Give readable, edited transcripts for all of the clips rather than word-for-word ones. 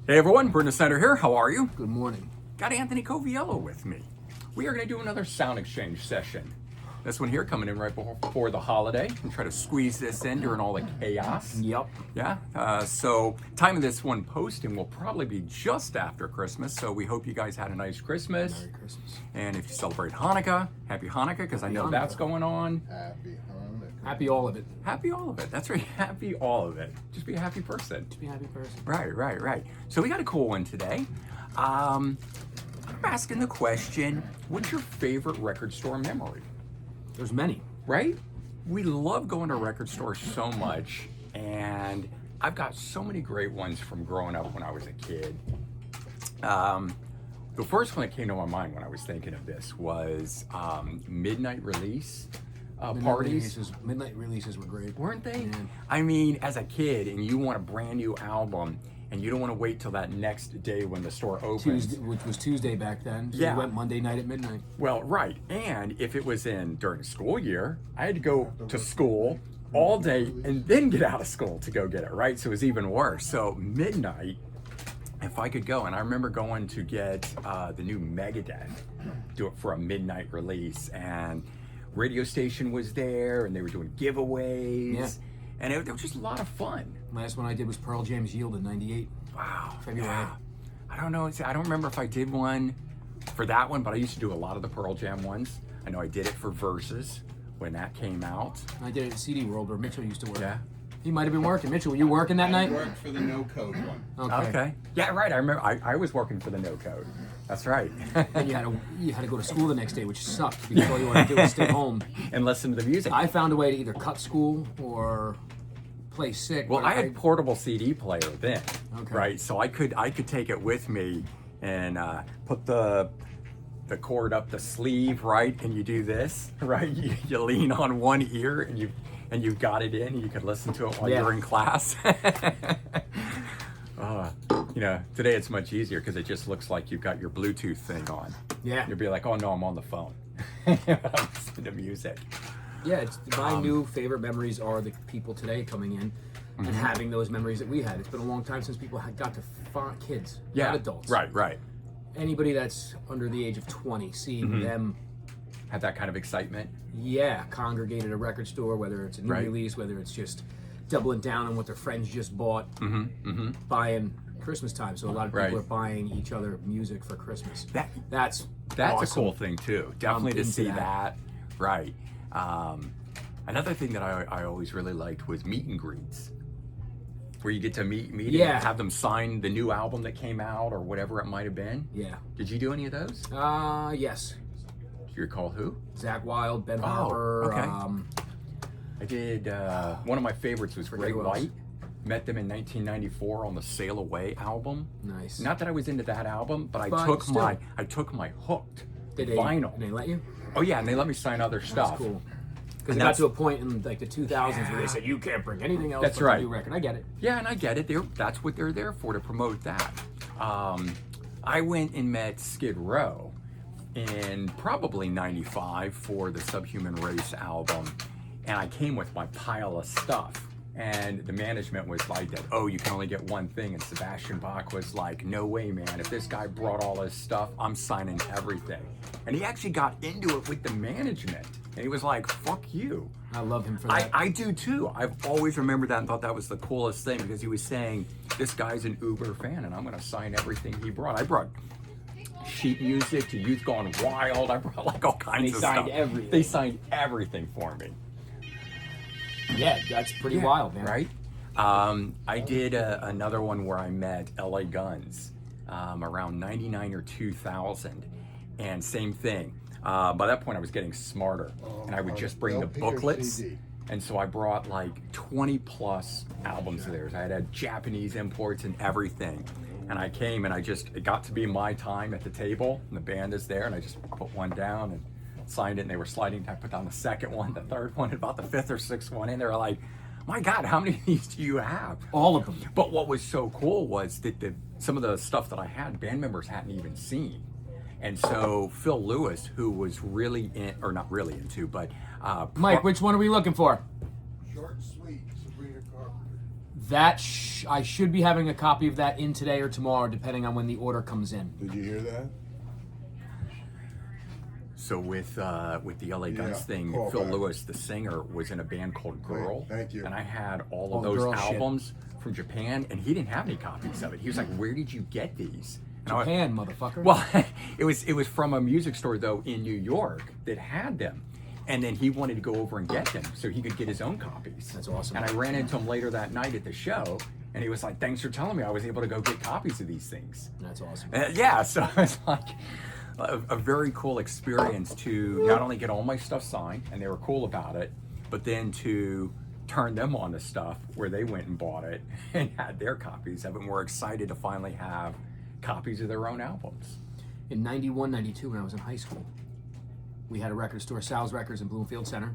Hey everyone, Brenda Center here. How are you? Good morning. Got Anthony Coviello with me. We are going to do another sound exchange session. This one here coming in right before the holiday and try to squeeze this in during all the chaos. Yep. Yeah. So time of this one posting will probably be just after Christmas. So we hope you guys had a nice Christmas. Merry Christmas. And if you celebrate Hanukkah, happy Hanukkah because I know that's going on. Happy Hanukkah. Happy all of it. Happy all of it. That's right. Happy all of it. Just be a happy person. Be a happy person. Right. So we got a cool one today. I'm asking the question, what's your favorite record store memory? There's many. Right? We love going to record stores so much, and I've got so many great ones from growing up when I was a kid. The first one that came to my mind when I was thinking of this was midnight release parties. Midnight releases were great. Weren't they? Man. I mean, as a kid, and you want a brand new album, and you don't want to wait till that next day when the store opens. Tuesday, which was Tuesday back then. So Yeah. we went Monday night at midnight. Well, right. And if it was during the school year, I had to go to school all day and then get out of school to go get it, right? So it was even worse. So midnight, if I could go, and I remember going to get the new Megadeth, do it for a midnight release, and radio station was there, and they were doing giveaways. Yeah. And it was just a lot of fun. Last one I did was Pearl Jam's Yield in '98. Wow. February. Yeah. I don't know. I don't remember if I did one for that one, but I used to do a lot of the Pearl Jam ones. I know I did it for Versus when that came out. I did it at CD World where Mitchell used to work. Yeah. He might have been working. Mitchell, were you working that I night? worked for the no code one. Okay. Yeah, right. I remember I was working for the No Code. That's right. And you had to go to school the next day, which sucked because all you wanted to do was stay home. And listen to the music. I found a way to either cut school or play sick. Well, but I had portable CD player then, Okay. right? So I could take it with me and put the cord up the sleeve, right? And you do this, right? You lean on one ear and you've got it in. And you could listen to it while Yeah. you're in class. Today it's much easier because it just looks like you've got your Bluetooth thing on. Yeah. You'll be like, oh no, I'm on the phone. I'm listening to music. Yeah, it's my new favorite memories are the people today coming in and having those memories that we had. It's been a long time since people had got to find kids, not adults. Right. Anybody that's under the age of 20, seeing them, Have that kind of excitement. congregate at a record store, whether it's a new Right. release, whether it's just doubling down on what their friends just bought, buying Christmas time. So a lot of people Right. are buying each other music for Christmas. That's That's a awesome. cool thing too. Definitely to into see that. that. Right. Another thing that I always really liked was meet and greets, where you get to meet Yeah. and have them sign the new album that came out or whatever it might have been. Yeah. Did you do any of those? Yes. Do you recall who? Zach Wilde, Ben Oh, Harper. okay. I did. One of my favorites was Greg who else. White. Met them in 1994 on the Sail Away album. Nice. Not that I was into that album, but I But took still. my Hooked Did they, vinyl. Did they let you? Oh yeah, and they let me sign other stuff. That's cool. Because And it got that's- to a point in like the 2000s where they said you can't bring anything else That's but right. the new record. I get it. Yeah, and I get it. That's what they're there for, to promote that. I went and met Skid Row in probably 95 for the Subhuman Race album, and I came with my pile of stuff. And the management was like that, oh, you can only get one thing. And Sebastian Bach was like, no way, man. If this guy brought all his stuff, I'm signing everything. And he actually got into it with the management. And he was like, fuck you. I love him for that. I do too. I've always remembered that and thought that was the coolest thing because he was saying, this guy's an Uber fan and I'm going to sign everything he brought. I brought sheet music to Youth Gone Wild. I brought like all kinds They of signed stuff. everything. They signed everything for me. Yeah, that's pretty wild, man. Right? I did another one where I met LA Guns around 99 or 2000. And same thing. By that point, I was getting smarter. And I would just bring the LP or booklets. CD? And so I brought like 20 plus albums of theirs. I had Japanese imports and everything. And I came and it got to be my time at the table. And the band is there. And I just put one down and signed it. And they were sliding. I put down the second one, the third one, and about the fifth or sixth one. And they were like, my God, how many of these do you have? All of them. But what was so cool was that some of the stuff that I had, band members hadn't even seen. And so Phil Lewis, who was really not really into, but Mike, which one are we looking for? Short and sweet, Sabrina Carpenter. I should be having a copy of that in today or tomorrow, depending on when the order comes in. Did you hear that? So with the LA Guns Yeah, thing, call Phil back. Lewis, the singer, was in a band called Girl. Thank you. And I had all Oh, of those Girl shit. albums from Japan, and he didn't have any copies of it. He was like, "Where did you get these?" And I went, Japan, motherfucker. well, it was from a music store though in New York that had them, and then he wanted to go over and get them so he could get his own copies. That's awesome. And I ran into him later that night at the show, and he was like, "Thanks for telling me I was able to go get copies of these things." That's awesome. Yeah, so it's like a very cool experience to not only get all my stuff signed, and they were cool about it, but then to turn them on to stuff where they went and bought it and had their copies of it and were excited to finally have copies of their own albums. In 91, 92, when I was in high school, we had a record store, Sal's Records in Bloomfield Center.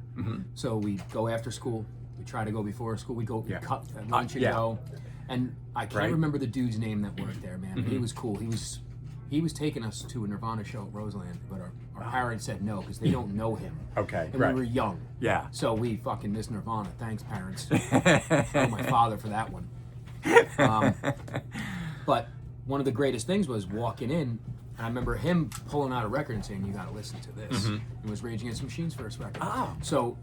So we go after school. We try to go before school. We Yeah. cut at lunch and yeah. go. And I can't Right. remember the dude's name that worked there, man. But he was cool. He was taking us to a Nirvana show at Roseland, but our parents said no because they don't know him. Okay, And right. we were young. Yeah. So we fucking missed Nirvana. Thanks, parents. Oh, my father for that one. But one of the greatest things was walking in, and I remember him pulling out a record and saying, "You got to listen to this." It was Rage Against the Machine's first record. Oh. So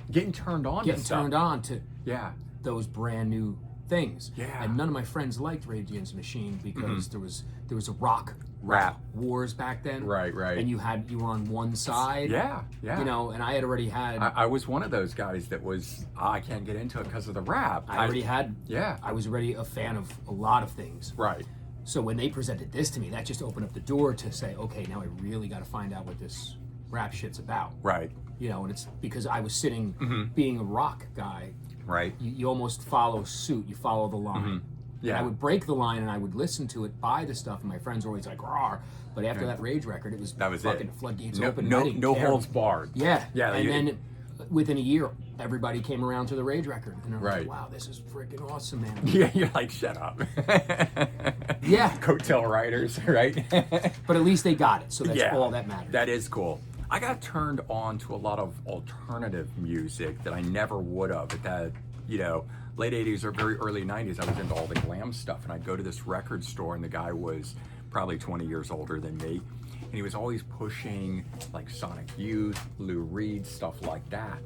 Getting turned on getting to stuff. turned on to Yeah. those brand new things. Yeah. And none of my friends liked Rage Against the Machine because there was a rock Rap. wars back then. Right, right. And you were on one side. Yeah, yeah. You know, and I had already had I was one of those guys that was, I can't get into it because of the rap. I already had Yeah. I was already a fan of a lot of things. Right. So when they presented this to me, that just opened up the door to say, okay, now I really got to find out what this rap shit's about. Right. You know, and it's because I was sitting, being a rock guy, Right. you almost follow suit, you follow the line. Yeah. And I would break the line and I would listen to it, buy the stuff, and my friends were always like, "Rawr." But after that Rage record, it was That was fucking it. floodgates No, open. and I no, didn't no care. holds barred. Yeah. Yeah. And you- then within a year, everybody came around to the Rage record. And I was Right. like, wow, this is freaking awesome, man. Yeah, you're like, shut up. Yeah. Coattail riders, right? But at least they got it, so that's Yeah, all that matters. That is cool. I got turned on to a lot of alternative music that I never would have. At that, late 80s or very early 90s, I was into all the glam stuff. And I'd go to this record store, and the guy was probably 20 years older than me. And he was always pushing like Sonic Youth, Lou Reed, stuff like that.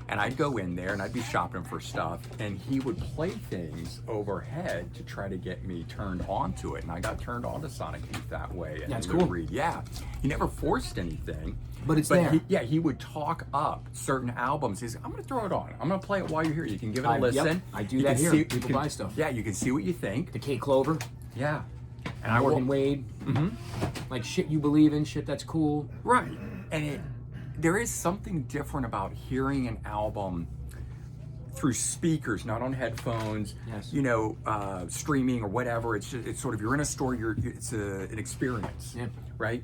And I'd go in there and I'd be shopping for stuff, and he would play things overhead to try to get me turned on to it. And I got turned on to Sonic Youth that way. And That's Lou cool. Reed, yeah. He never forced anything. But it's there. He would talk up certain albums. He's like, I'm going to throw it on. I'm going to play it while you're here. You can give it a listen. Yep, I do You that can here. you People can- buy stuff. Yeah, you can see what you think. The Kate Clover, Yeah. And I Morgan will, Wade, like shit you believe in, shit that's cool. right. And there is something different about hearing an album through speakers, not on headphones, Yes. streaming or whatever. It's sort of, you're in a store, it's an experience, Yeah. right?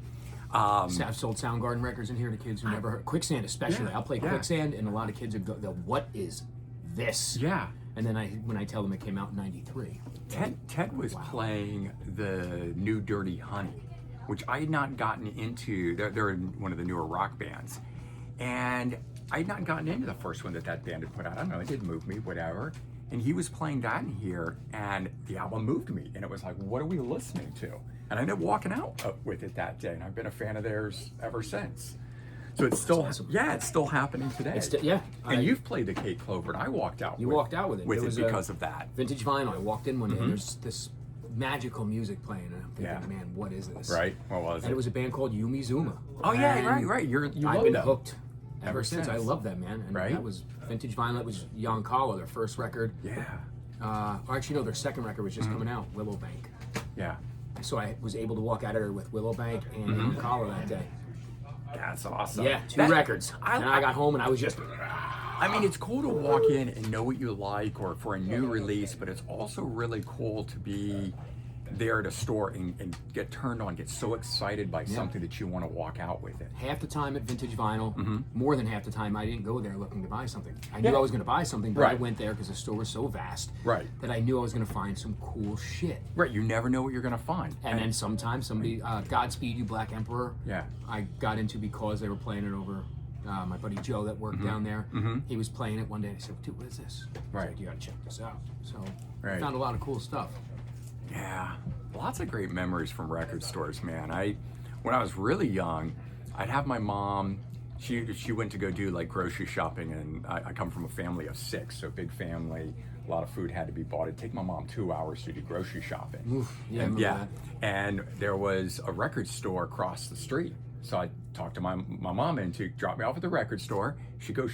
I've sold Soundgarden records in here to kids who never heard Quicksand, especially. Yeah, I'll play yeah. Quicksand, and a lot of kids are what is this? Yeah. And then when I tell them it came out in '93, Ted was playing the new Dirty Honey, which I had not gotten into. They're one of the newer rock bands. And I had not gotten into the first one that band had put out. I don't know, it didn't move me, whatever. And he was playing that in here, and the album moved me. And it was like, what are we listening to? And I ended up walking out with it that day, and I've been a fan of theirs ever since. So it's still, awesome. it's still happening today. And You've played the Kate Clover, and I walked out. walked out with it. There was because of that. Vintage vinyl. I walked in one day, and there's this magical music playing, and I'm thinking, man, what is this? Right? What was And it? it was a band called Yumi Zuma. Oh yeah, And right. You I've love been them. hooked ever Ever since. I since. love that, man. And Right? that was vintage vinyl. It was Young Kala, their first record. Yeah, Or actually, no, their second record was just coming out, Willowbank. yeah. So I was able to walk out of there with Willowbank and Young Kala that day. That's awesome. Yeah, two records. And I got home and I was just. I mean, it's cool to walk in and know what you like, or for a new release, but it's also really cool to be there at a store and get turned on, get so excited by something that you want to walk out with it. Half the time at Vintage Vinyl, more than half the time, I didn't go there looking to buy something. I Yeah. knew I was going to buy something, but I Right. went there because the store was so vast Right. that I knew I was going to find some cool shit. Right, you never know what you're gonna find. And then sometimes somebody, Godspeed You Black Emperor, Yeah. I got into because they were playing it over My buddy Joe that worked down there, Mhm. he was playing it one day. And I said, "Dude, what is this?" He's Right. like, "You gotta check this out." So I Right. found a lot of cool stuff. Yeah, lots of great memories from record stores, man. When I was really young, I'd have my mom. She went to go do like grocery shopping, and I come from a family of 6, so big family. A lot of food had to be bought. It'd take my mom 2 hours to do grocery shopping. Oof, yeah, I And, remember that. and there was a record store across the street. So I talked to my mom into drop me off at the record store. She'd go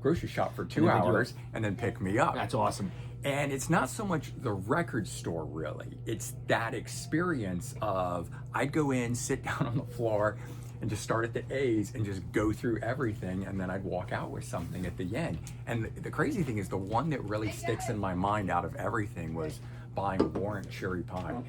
grocery shop for 2 And then pick you up. hours, and then pick me up. That's awesome. And it's not so much the record store, really. It's that experience of I'd go in, sit down on the floor, and just start at the A's and just go through everything, and then I'd walk out with something at the end. And the crazy thing is, the one that really sticks in my mind out of everything was buying Warrant cherry pie.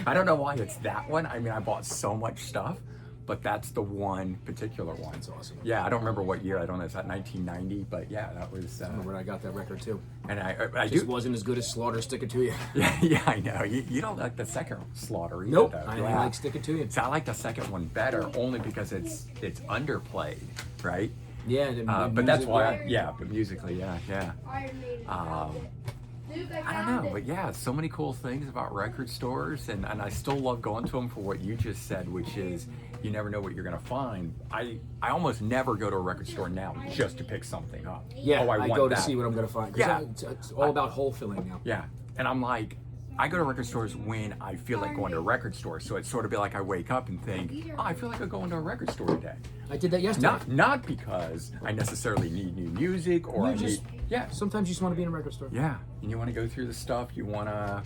I don't know why it's that one. I mean, I bought so much stuff, but that's the one particular one. That's awesome. Yeah, I don't remember what year. I don't know. It's at 1990, but yeah, that was. I remember when I got that record too. And I It do. just wasn't as good as Slaughter Stick It To You. Yeah, I know. You don't like the second Slaughter either, Nope. though. I Yeah. like Stick It To You. So I like the second one better, only because it's underplayed, right? Yeah, and But that's music, why, but musically, yeah. I don't know, but yeah, so many cool things about record stores, and I still love going to them for what you just said, which is you never know what you're gonna find. I almost never go to a record store now just to pick something up. Yeah, Oh, I want go to that. see what I'm going to find. 'Cause Yeah. it's all about hole filling now. Yeah, and I'm like, I go to record stores when I feel like going to a record store. So it's sort of be like I wake up and think, oh, I feel like I'm going to a record store today. I did that yesterday. Not because I necessarily need new music or You I just- need, yeah, Sometimes you just want to be in a record store. yeah, and you want to go through the stuff. You want to,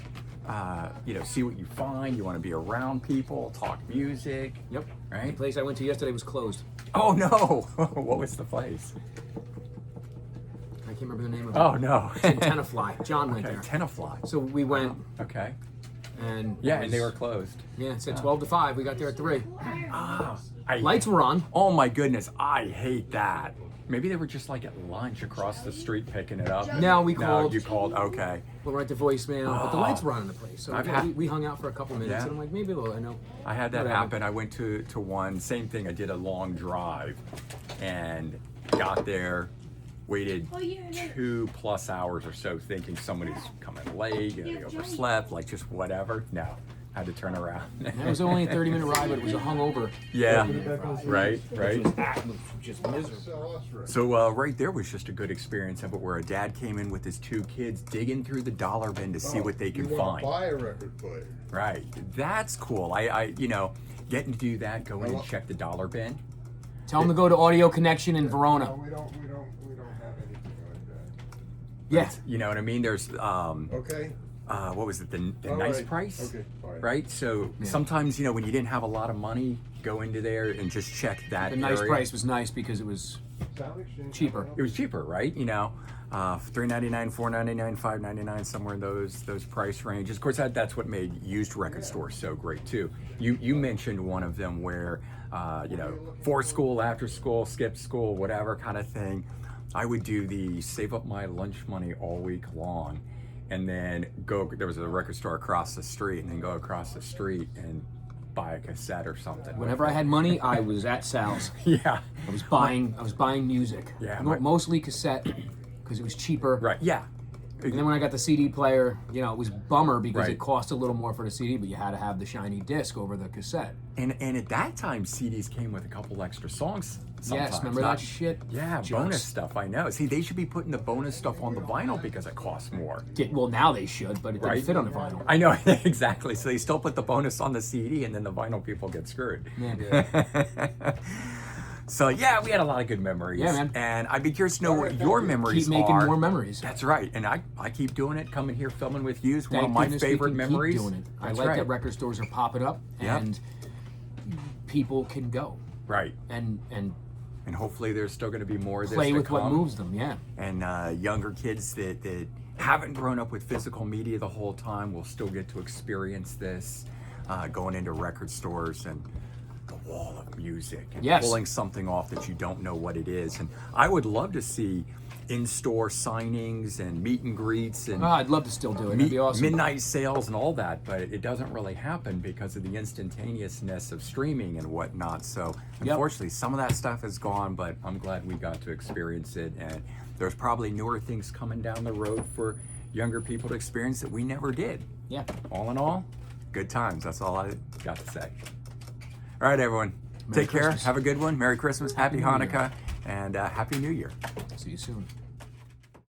see what you find. You want to be around people, talk music. Yep. The Right? place I went to yesterday was closed. Oh no! What was the place? I can't remember the name of it. Oh no! Tenafly. John went Okay, there. Tenafly. So we went, Okay. and Yeah, it and they were was- closed. Yeah, it said 12 to 5. We got there at 3. Ah, Lights were on. Oh my goodness, I hate that. Maybe they were just like at lunch across the street picking it up. No, we called. You called. Okay. Went right to voicemail, but the lights were on in the place. So I've we, had- we hung out for a couple minutes, Yeah. and I'm like, maybe I know. I had that Whatever. happen. I went to one, same thing. I did a long drive and got there, waited 2+ hours or so thinking somebody's coming late, they overslept, like just whatever. No, had to turn around. It was only a 30-minute ride, but it was a hungover. Yeah, right. It was just miserable. Sell us right. So right there was just a good experience of it, where a dad came in with his 2 kids digging through the dollar bin to see what they could you wanna find. buy a record player. Right, that's cool. I getting to do that, go in and check the dollar bin. Tell them to go to Audio Connection in No, Verona. we don't have anything like Yeah. You know what I mean? There's that. Okay. what was it, the All nice right. price? Okay, fine. Right? So sometimes, when you didn't have a lot of money, go into there and just check that The nice area. price was nice because it was Sound exchange. cheaper. It was cheaper, right? $3.99, $4.99, $5.99, somewhere in those price ranges. Of course, that's what made used record stores so great too. You mentioned one of them where, for school, after school, skip school, whatever kind of thing. I would do the save up my lunch money all week long, and then go. There was a record store across the street, and then go across the street and buy a cassette or something. Whenever I had money, I was at Sal's. Yeah. I was buying music. Yeah, Mostly cassette because it was cheaper. Right. Yeah. And then when I got the CD player, it was bummer because Right. it cost a little more for the CD, but you had to have the shiny disc over the cassette. And at that time, CDs came with a couple extra songs. Sometimes. Yes, remember Not- that shit? Yeah, Jerks. bonus stuff. I know. See, they should be putting the bonus stuff on the vinyl because it costs more. Well, now they should, but it didn't Right. fit on the vinyl. I know exactly. So they still put the bonus on the CD, and then the vinyl people get screwed. Yeah. So yeah, we had a lot of good memories. Yeah, man. And I'd be curious to know what your memories Keep making are. more memories. That's right. And I keep doing it. Coming here, filming with you is one Thank of my goodness we favorite can memories. Keep doing it. I That's like right. that record stores are popping up Yep. and people can go Right. and And hopefully there's still going to be more of this play to with what come. moves them. Yeah. And younger kids that haven't grown up with physical media the whole time will still get to experience this, going into record stores and the wall of music and Yes. pulling something off that you don't know what it is. And I would love to see in-store signings and meet and greets and Oh, I'd love to still do it. That'd be awesome. midnight sales and all that, but it doesn't really happen because of the instantaneousness of streaming and whatnot. So unfortunately, some of that stuff is gone, but I'm glad we got to experience it. And there's probably newer things coming down the road for younger people to experience that we never did. Yeah. All in all, good times. That's all I got to say. All right, everyone. Merry Take care. Christmas. Have a good one. Merry Christmas. Happy Happy New Year. Hanukkah. And Happy New Year. See you soon.